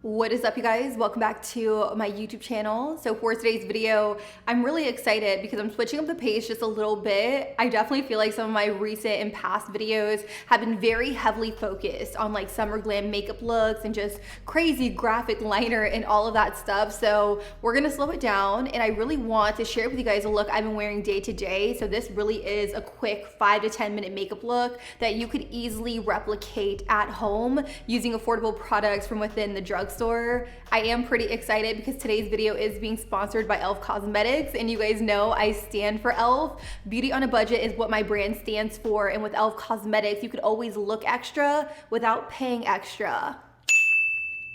What is up, you guys? Welcome back to my YouTube channel. So for today's video, I'm really excited because I'm switching up the pace just a little bit. I definitely feel like some of my recent and past videos have been very heavily focused on like summer glam makeup looks and just crazy graphic liner and all of that stuff. So we're gonna slow it down, and I really want to share with you guys a look I've been wearing day to day. So this really is a quick 5 to 10 minute makeup look that you could easily replicate at home using affordable products from within the drugstore. I am pretty excited because today's video is being sponsored by e.l.f. Cosmetics, and you guys know I stand for e.l.f. Beauty on a budget is what my brand stands for, and with e.l.f. Cosmetics, you could always look extra without paying extra.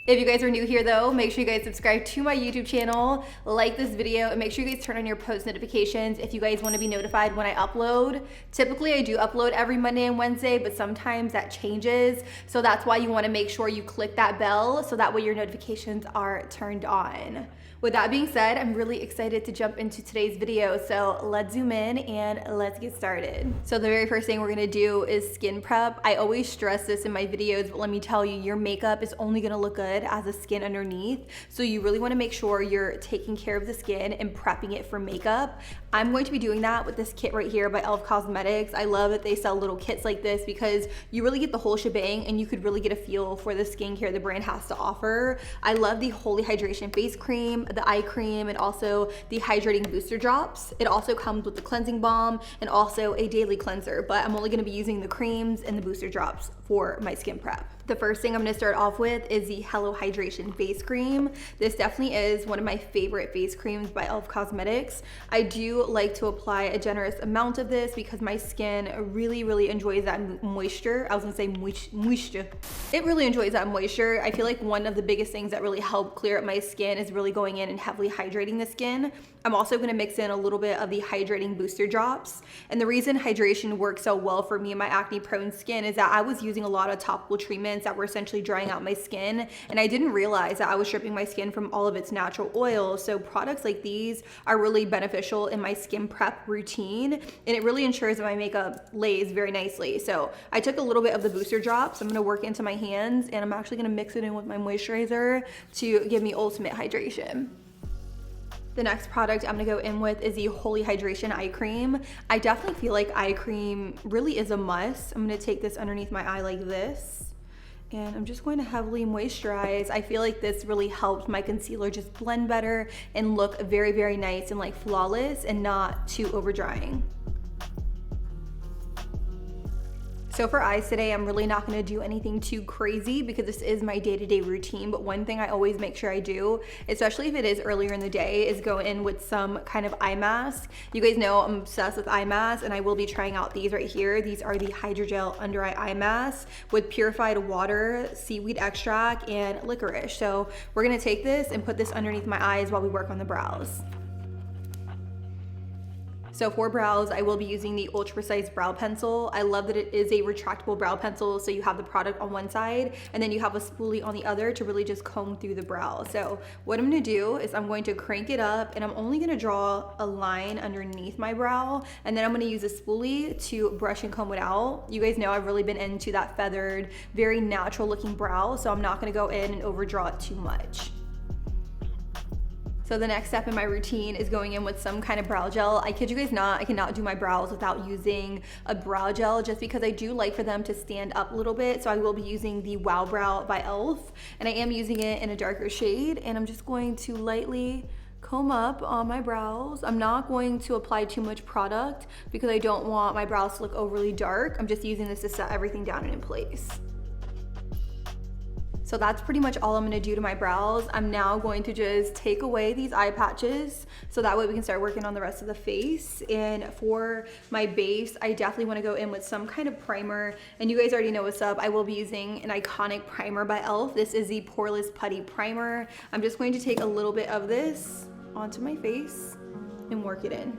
If you guys are new here though, make sure you guys subscribe to my YouTube channel, like this video, and make sure you guys turn on your post notifications if you guys want to be notified when I upload. Typically I do upload every Monday and Wednesday, but sometimes that changes. So that's why you want to make sure you click that bell so that way your notifications are turned on. With that being said, I'm really excited to jump into today's video. So let's zoom in and let's get started. So the very first thing we're gonna do is skin prep. I always stress this in my videos, but let me tell you, your makeup is only gonna look good as a skin underneath. So you really wanna make sure you're taking care of the skin and prepping it for makeup. I'm going to be doing that with this kit right here by e.l.f. Cosmetics. I love that they sell little kits like this because you really get the whole shebang and you could really get a feel for the skincare the brand has to offer. I love the Holy Hydration Face Cream, the eye cream, and also the hydrating booster drops. It also comes with the cleansing balm and also a daily cleanser, but I'm only gonna be using the creams and the booster drops for my skin prep. The first thing I'm gonna start off with is the Hello Hydration Face Cream. This definitely is one of my favorite face creams by e.l.f. Cosmetics. I do like to apply a generous amount of this because my skin really enjoys that moisture. I was gonna say moisture. It really enjoys that moisture. I feel like one of the biggest things that really help clear up my skin is really going in and heavily hydrating the skin. I'm also gonna mix in a little bit of the hydrating booster drops. And the reason hydration works so well for me and my acne prone skin is that I was using a lot of topical treatments that were essentially drying out my skin, and I didn't realize that I was stripping my skin from all of its natural oil. So products like these are really beneficial in my skin prep routine, and it really ensures that my makeup lays very nicely. So I took a little bit of the booster drops, I'm gonna work into my hands, and I'm actually gonna mix it in with my moisturizer to give me ultimate hydration. The next product I'm gonna go in with is the Holy Hydration Eye Cream. I definitely feel like eye cream really is a must. I'm gonna take this underneath my eye like this, and I'm just going to heavily moisturize. I feel like this really helps my concealer just blend better and look very nice and like flawless and not too over drying. So for eyes today, I'm really not gonna do anything too crazy because this is my day-to-day routine, but one thing I always make sure I do, especially if it is earlier in the day, is go in with some kind of eye mask. You guys know I'm obsessed with eye masks, and I will be trying out these right here. These are the Hydrogel Under Eye Masks with purified water, seaweed extract, and licorice. So we're gonna take this and put this underneath my eyes while we work on the brows. So for brows, I will be using the Ultra Precise Brow Pencil. I love that it is a retractable brow pencil, so you have the product on one side and then you have a spoolie on the other to really just comb through the brow. So what I'm gonna do is I'm going to crank it up, and I'm only gonna draw a line underneath my brow, and then I'm gonna use a spoolie to brush and comb it out. You guys know I've really been into that feathered, very natural looking brow, so I'm not gonna go in and overdraw it too much. So the next step in my routine is going in with some kind of brow gel. I kid you guys not, I cannot do my brows without using a brow gel just because I do like for them to stand up a little bit. So I will be using the Wow Brow by e.l.f. and I am using it in a darker shade, and I'm just going to lightly comb up on my brows. I'm not going to apply too much product because I don't want my brows to look overly dark. I'm just using this to set everything down and in place. So that's pretty much all I'm gonna do to my brows. I'm now going to just take away these eye patches so that way we can start working on the rest of the face. And for my base, I definitely wanna go in with some kind of primer. And you guys already know what's up. I will be using an iconic primer by e.l.f. This is the Poreless Putty Primer. I'm just going to take a little bit of this onto my face and work it in.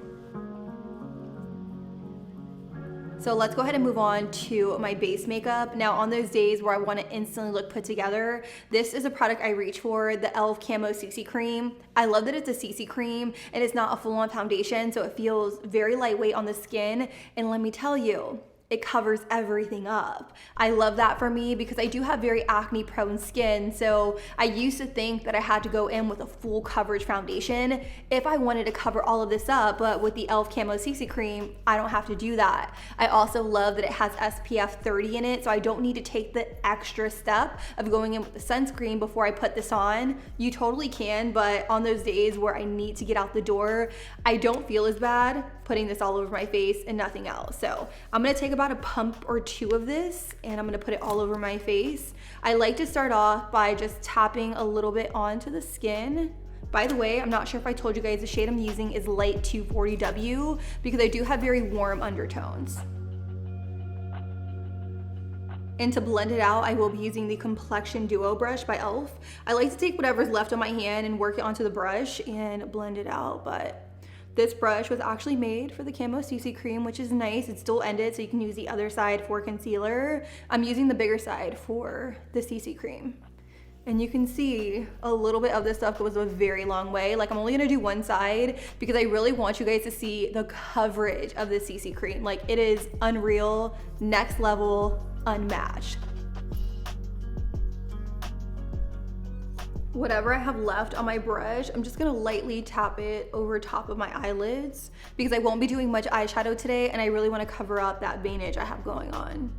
So let's go ahead and move on to my base makeup. Now on those days where I want to instantly look put together, this is a product I reach for, the e.l.f. Camo CC Cream. I love that it's a CC cream and it's not a full-on foundation, so it feels very lightweight on the skin. And let me tell you, it covers everything up. I love that for me because I do have very acne prone skin. So I used to think that I had to go in with a full coverage foundation if I wanted to cover all of this up, but with the e.l.f. Camo CC Cream, I don't have to do that. I also love that it has SPF 30 in it, so I don't need to take the extra step of going in with the sunscreen before I put this on. You totally can, but on those days where I need to get out the door, I don't feel as bad putting this all over my face and nothing else. So I'm gonna take about a pump or two of this and I'm gonna put it all over my face. I like to start off by just tapping a little bit onto the skin. By the way, I'm not sure if I told you guys the shade I'm using is Light 240W because I do have very warm undertones. And to blend it out, I will be using the Complexion Duo brush by e.l.f. I like to take whatever's left on my hand and work it onto the brush and blend it out, but this brush was actually made for the Camo CC Cream, which is nice. It's dual ended, so you can use the other side for concealer. I'm using the bigger side for the CC Cream. And you can see a little bit of this stuff goes a very long way. Like, I'm only gonna do one side because I really want you guys to see the coverage of the CC Cream. Like, it is unreal, next level, unmatched. Whatever I have left on my brush, I'm just gonna lightly tap it over top of my eyelids because I won't be doing much eyeshadow today and I really wanna cover up that veinage I have going on.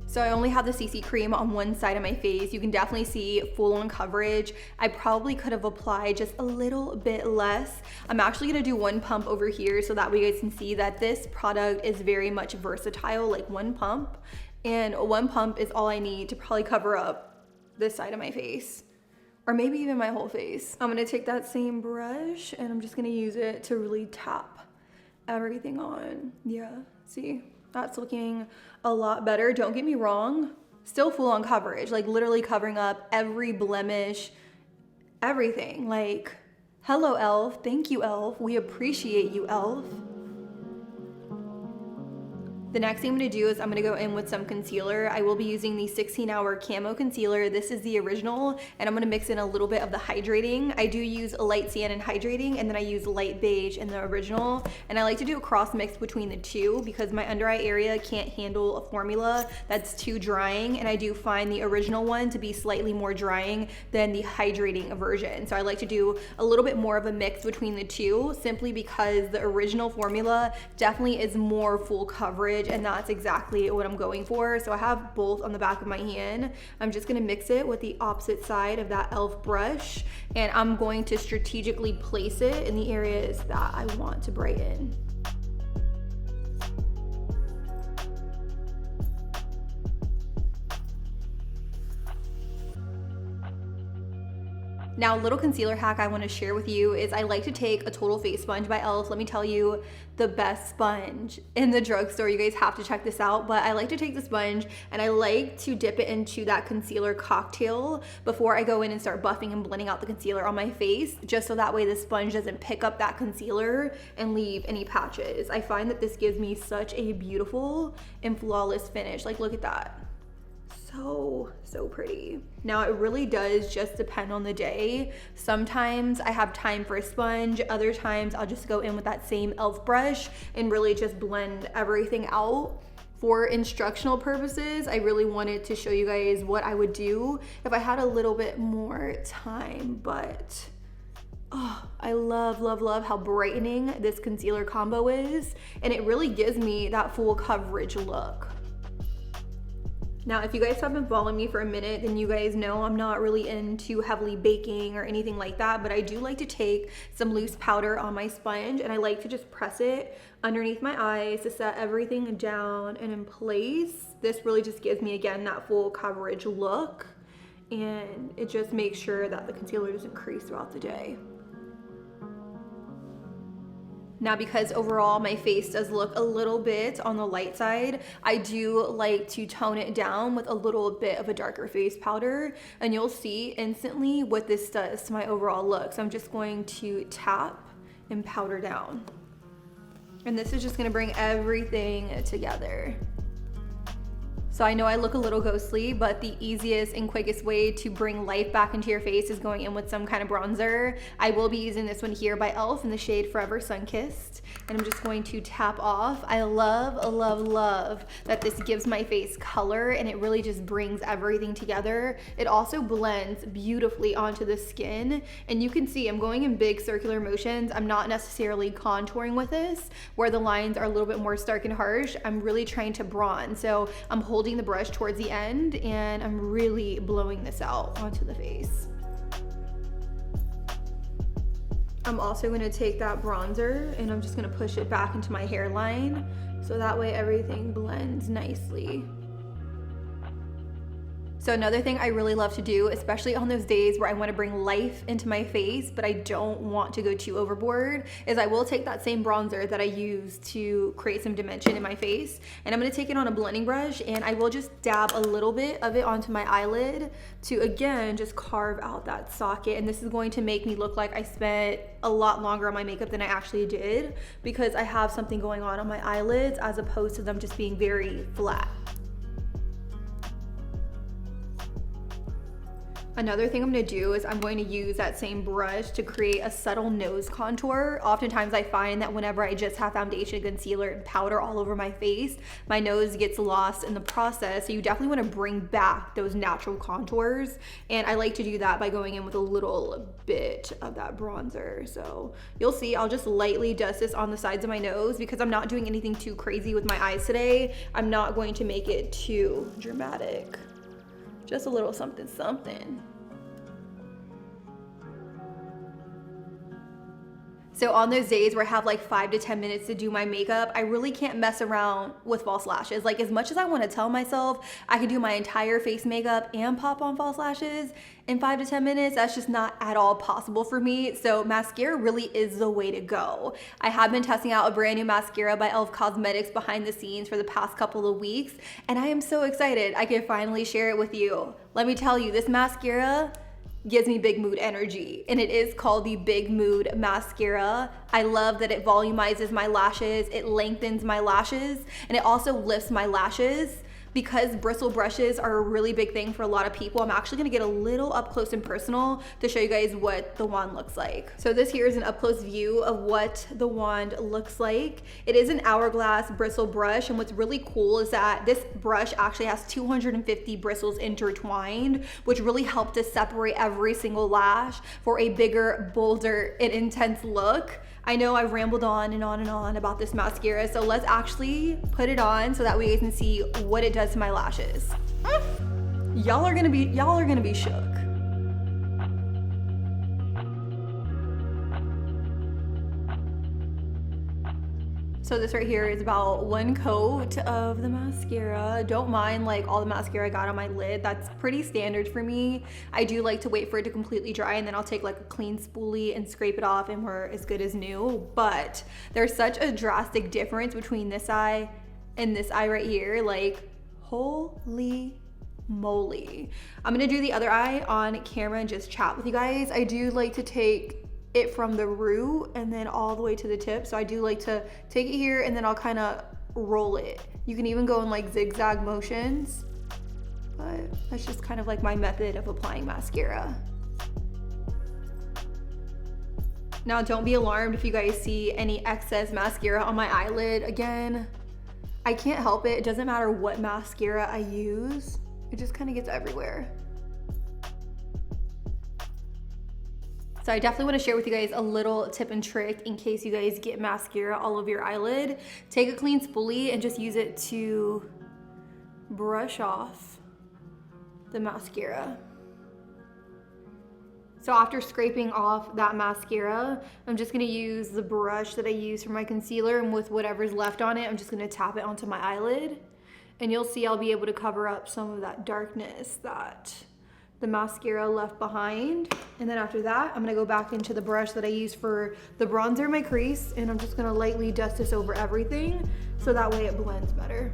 So I only have the CC Cream on one side of my face. You can definitely see full on coverage. I probably could have applied just a little bit less. I'm actually gonna do one pump over here so that way you guys can see that this product is very much versatile, like one pump. And one pump is all I need to probably cover up this side of my face, or maybe even my whole face. I'm gonna take that same brush and I'm just gonna use it to really tap everything on. Yeah, see, that's looking a lot better. Don't get me wrong, still full on coverage, like literally covering up every blemish, everything. Like, hello e.l.f., thank you e.l.f., we appreciate you e.l.f. The next thing I'm gonna do is I'm gonna go in with some concealer. I will be using the 16-hour Camo Concealer. This is the original, and I'm gonna mix in a little bit of the hydrating. I do use a light sand and hydrating, and then I use light beige in the original. And I like to do a cross mix between the two because my under eye area can't handle a formula that's too drying, and I do find the original one to be slightly more drying than the hydrating version. So I like to do a little bit more of a mix between the two simply because the original formula definitely is more full coverage, and that's exactly what I'm going for. So I have both on the back of my hand. I'm just gonna mix it with the opposite side of that e.l.f. brush, and I'm going to strategically place it in the areas that I want to brighten. Now, a little concealer hack I want to share with you is I like to take a Total Face Sponge by e.l.f. Let me tell you, the best sponge in the drugstore. You guys have to check this out, but I like to take the sponge and I like to dip it into that concealer cocktail before I go in and start buffing and blending out the concealer on my face, just so that way the sponge doesn't pick up that concealer and leave any patches. I find that this gives me such a beautiful and flawless finish. Like, look at that. So pretty. Now, it really does just depend on the day. Sometimes I have time for a sponge, other times I'll just go in with that same e.l.f. brush and really just blend everything out. For instructional purposes, I really wanted to show you guys what I would do if I had a little bit more time, but oh, I love how brightening this concealer combo is, and it really gives me that full coverage look. Now, if you guys have been following me for a minute, then you guys know I'm not really into heavily baking or anything like that, but I do like to take some loose powder on my sponge and I like to just press it underneath my eyes to set everything down and in place. This really just gives me, again, that full coverage look, and it just makes sure that the concealer doesn't crease throughout the day. Now, because overall my face does look a little bit on the light side, I do like to tone it down with a little bit of a darker face powder, and you'll see instantly what this does to my overall look. So I'm just going to tap and powder down. And this is just gonna bring everything together. So I know I look a little ghostly, but the easiest and quickest way to bring life back into your face is going in with some kind of bronzer. I will be using this one here by e.l.f. in the shade Forever Sunkissed. And I'm just going to tap off. I love, love, love that this gives my face color and it really just brings everything together. It also blends beautifully onto the skin. And you can see I'm going in big circular motions. I'm not necessarily contouring with this, where the lines are a little bit more stark and harsh. I'm really trying to bronze. So I'm holding the brush towards the end and I'm really blowing this out onto the face. I'm also going to take that bronzer and I'm just going to push it back into my hairline so that way everything blends nicely. So another thing I really love to do, especially on those days where I want to bring life into my face, but I don't want to go too overboard, is I will take that same bronzer that I use to create some dimension in my face, and I'm going to take it on a blending brush and I will just dab a little bit of it onto my eyelid to, again, just carve out that socket. And this is going to make me look like I spent a lot longer on my makeup than I actually did, because I have something going on my eyelids as opposed to them just being very flat. Another thing I'm going to do is I'm going to use that same brush to create a subtle nose contour. Oftentimes I find that whenever I just have foundation, concealer, and powder all over my face, my nose gets lost in the process. So you definitely want to bring back those natural contours. And I like to do that by going in with a little bit of that bronzer. So you'll see I'll just lightly dust this on the sides of my nose because I'm not doing anything too crazy with my eyes today. I'm not going to make it too dramatic. Just a little something, something. So on those days where I have like 5 to 10 minutes to do my makeup, I really can't mess around with false lashes. Like, as much as I want to tell myself I can do my entire face makeup and pop on false lashes in 5 to 10 minutes, that's just not at all possible for me. So mascara really is the way to go. I have been testing out a brand new mascara by e.l.f. Cosmetics behind the scenes for the past couple of weeks, and I am so excited I can finally share it with you. Let me tell you, this mascara gives me big mood energy, and it is called the Big Mood Mascara. I love that it volumizes my lashes, it lengthens my lashes, and it also lifts my lashes. Because bristle brushes are a really big thing for a lot of people, I'm actually gonna get a little up close and personal to show you guys what the wand looks like. So this here is an up close view of what the wand looks like. It is an hourglass bristle brush, and what's really cool is that this brush actually has 250 bristles intertwined, which really help to separate every single lash for a bigger, bolder, and intense look. I know I've rambled on and on and on about this mascara, so let's actually put it on so that we can see what it does to my lashes. Y'all are gonna be shook. So this right here is about 1 coat of the mascara. Don't mind like all the mascara I got on my lid. That's pretty standard for me. I do like to wait for it to completely dry, and then I'll take like a clean spoolie and scrape it off, and we're as good as new. But there's such a drastic difference between this eye and this eye right here. Like, holy moly. I'm gonna do the other eye on camera and just chat with you guys. I do like to take it from the root and then all the way to the tip. So I do like to take it here and then I'll kind of roll it. You can even go in like zigzag motions, but that's just kind of like my method of applying mascara. Now don't be alarmed if you guys see any excess mascara on my eyelid. Again, I can't help it. It doesn't matter what mascara I use. It just kind of gets everywhere. So I definitely want to share with you guys a little tip and trick in case you guys get mascara all over your eyelid. Take a clean spoolie and just use it to brush off the mascara. So after scraping off that mascara, I'm just gonna use the brush that I use for my concealer, and with whatever's left on it, I'm just gonna tap it onto my eyelid. And you'll see I'll be able to cover up some of that darkness that the mascara left behind. And then after that, I'm gonna go back into the brush that I use for the bronzer in my crease, and I'm just gonna lightly dust this over everything so that way it blends better.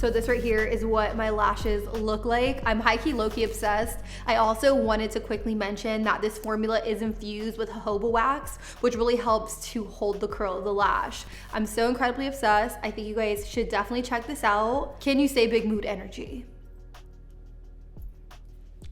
So this right here is what my lashes look like. I'm high-key, low-key obsessed. I also wanted to quickly mention that this formula is infused with jojoba wax, which really helps to hold the curl of the lash. I'm so incredibly obsessed. I think you guys should definitely check this out. Can you say big mood energy?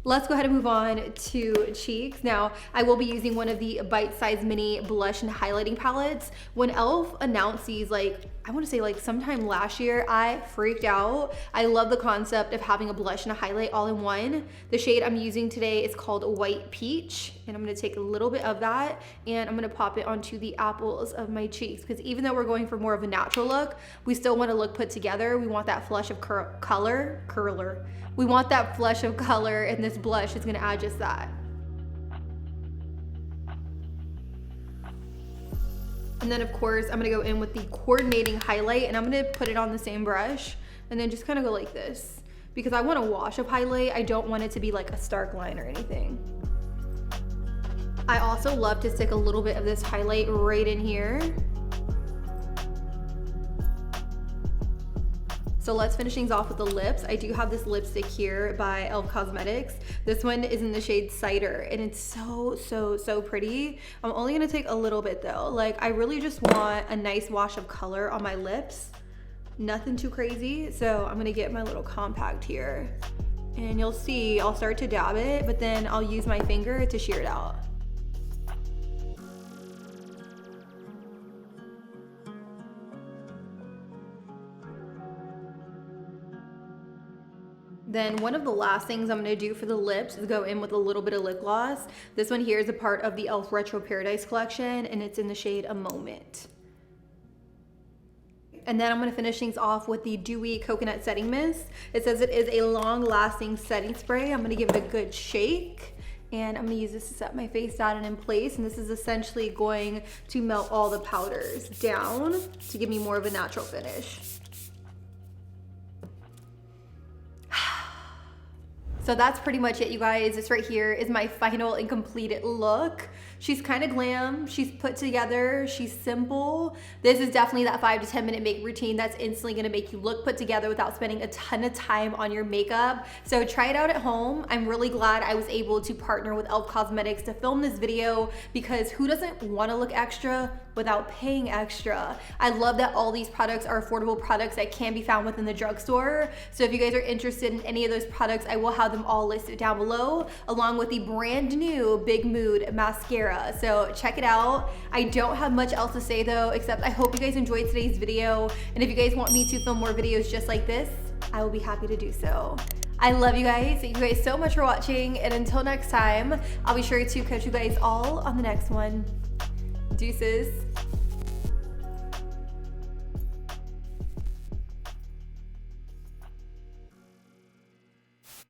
Let's go ahead and move on to cheeks. Now, I will be using one of the Bite Size Mini Blush and Highlighting Palettes. When e.l.f. announced these, like, I wanna say like sometime last year, I freaked out. I love the concept of having a blush and a highlight all in one. The shade I'm using today is called White Peach, and I'm gonna take a little bit of that and I'm gonna pop it onto the apples of my cheeks, because even though we're going for more of a natural look, we still wanna look put together. We want that flush of curler. We want that flush of color, and this blush is gonna add just that. And then of course, I'm gonna go in with the coordinating highlight, and I'm gonna put it on the same brush and then just kind of go like this, because I want a wash of highlight. I don't want it to be like a stark line or anything. I also love to stick a little bit of this highlight right in here. So let's finish things off with the lips. I do have this lipstick here by e.l.f. Cosmetics. This one is in the shade Cider, and it's so pretty. I'm only gonna take a little bit though. Like, I really just want a nice wash of color on my lips. Nothing too crazy. So I'm gonna get my little compact here, and you'll see I'll start to dab it, but then I'll use my finger to shear it out. Then one of the last things I'm gonna do for the lips is go in with a little bit of lip gloss. This one here is a part of the e.l.f. Retro Paradise collection, and it's in the shade A Moment. And then I'm gonna finish things off with the Dewy Coconut Setting Mist. It says it is a long-lasting setting spray. I'm gonna give it a good shake, and I'm gonna use this to set my face down and in place. And this is essentially going to melt all the powders down to give me more of a natural finish. So that's pretty much it, you guys. This right here is my final and completed look. She's kind of glam, she's put together, she's simple. This is definitely that 5 to 10 minute makeup routine that's instantly gonna make you look put together without spending a ton of time on your makeup. So try it out at home. I'm really glad I was able to partner with e.l.f. Cosmetics to film this video, because who doesn't wanna look extra without paying extra? I love that all these products are affordable products that can be found within the drugstore. So if you guys are interested in any of those products, I will have them all listed down below, along with the brand new Big Mood mascara. So check it out. I don't have much else to say though, except I hope you guys enjoyed today's video. And if you guys want me to film more videos just like this, I will be happy to do so. I love you guys. Thank you guys so much for watching. And until next time, I'll be sure to catch you guys all on the next one. Deuces.